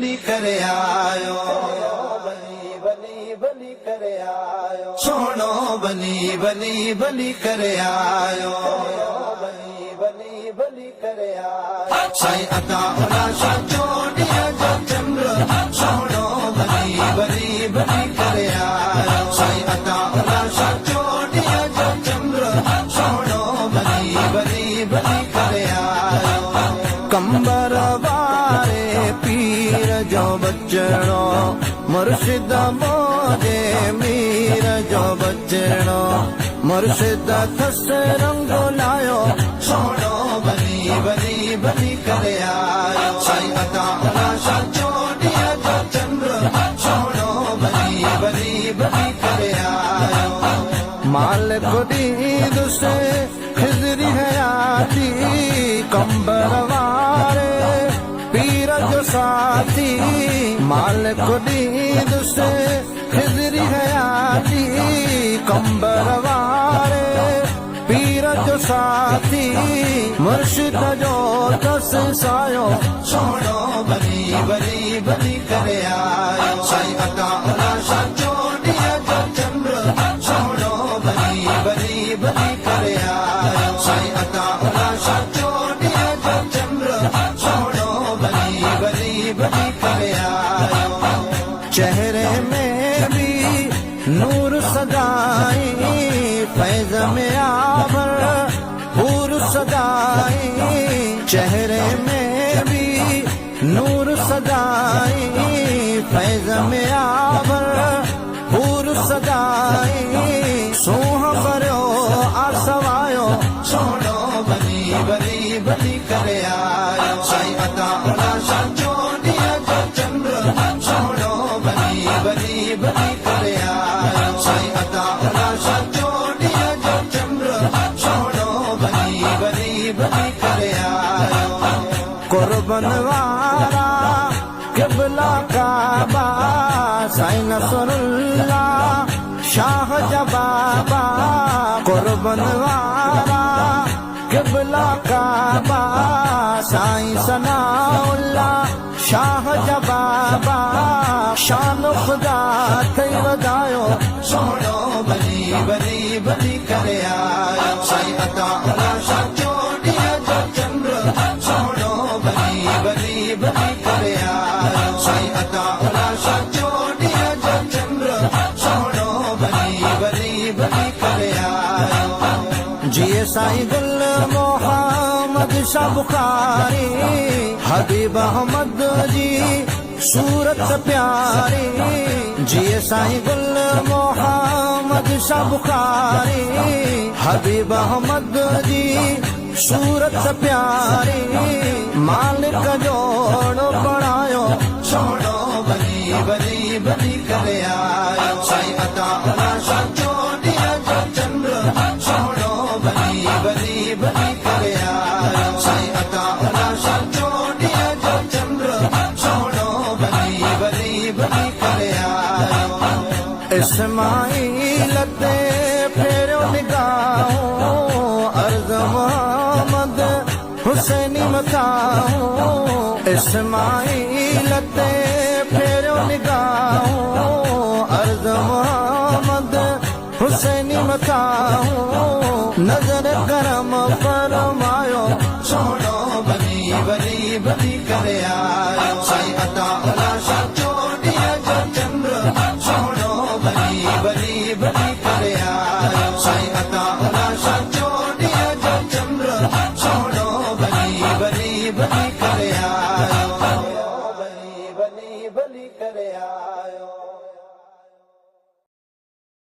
बली करे आयो, बली करे आयो, सोनो बली बली करे आयो, बली करे आयो। साईं अता उला शाह चोटिया जो चंद्र, सोनो बली बली करे आयो। साईं अता उला शाह चोटिया जो चंद्र, सोनो बली बली करे आयो। कंबर वारे पीर जो बचड़ो, मुर्शिद मोजे मीर जो बचड़ो, मुर्शिद थस रंग लायो, सोनो बली बली करे आयो। साईं अता उला शाह चोटिया जो चंद्र, सोनो बली बली करे आयो। मालिक दीद से खिजरी हयाती, कंबर वारे पीर जो साथी, मालिक दीद से खिजरी हयाती, कंबर वारे पीर जो साथी, मुर्शिद जो दस सायो, सोनो बली बली करे आयो। साईं अता उला शाह चोटिया जो चंद्र, सोनो बली बली करे आयो। साईं अता उला शाह चोटिया जो चंद्र, सोनो बली बली करे आयो। चेहरे में भी नूर सजाई, फैज में आवर हूर सजाई, चेहरे में भी नूर सजाई, फैज में आवर हूर सजाई, सोह करो आसवायो, सोनो बली बली करे आयो। साईं अता उला शाह चोटिया जो चंद्र, सोनो बली बली करे आयो। साईं अता उला शाह चोटिया जो चंद्र, सोनो बली बली करे आयो। कुर्बन वारा क़िबला काबा, साईं नसरुल्ला शाह जबाबा, कुर्बन वारा क़िबला काबा, साईं सनाउल्ला शाह जबाबा, शान खुदा थई वधायो, सोनो बली बली करे आयो। साईं अता उला शाह चोटिया जो चंद्र, सोनो बली बली करे आयो। साईं अता उला शाह चोटिया जो चंद्र, सोनो बली बली करे आयो। जिए साईं गुल मोहम्मद शाह बुखारी, हबीब अहमद जी सूरत प्यारी, जिए साईं गुल मोहम्मद शाह बुखारी, हबीब अहमद जी सूरत प्यारी, मालिक जोड़ो बढ़ायो, सोनो बली बली करे आयो। साईं अता उला शाह चोटिया जो चंद्र, सोनो बली बली करे आयो। साईं अता उला शाह चोटिया जो चंद्र, सोनो बली बली करे आयो। इस्माइल ते फेरो निगाहो, अर्ज़ मोहम्मद हुसैनी मकाहो, इस्माइल ते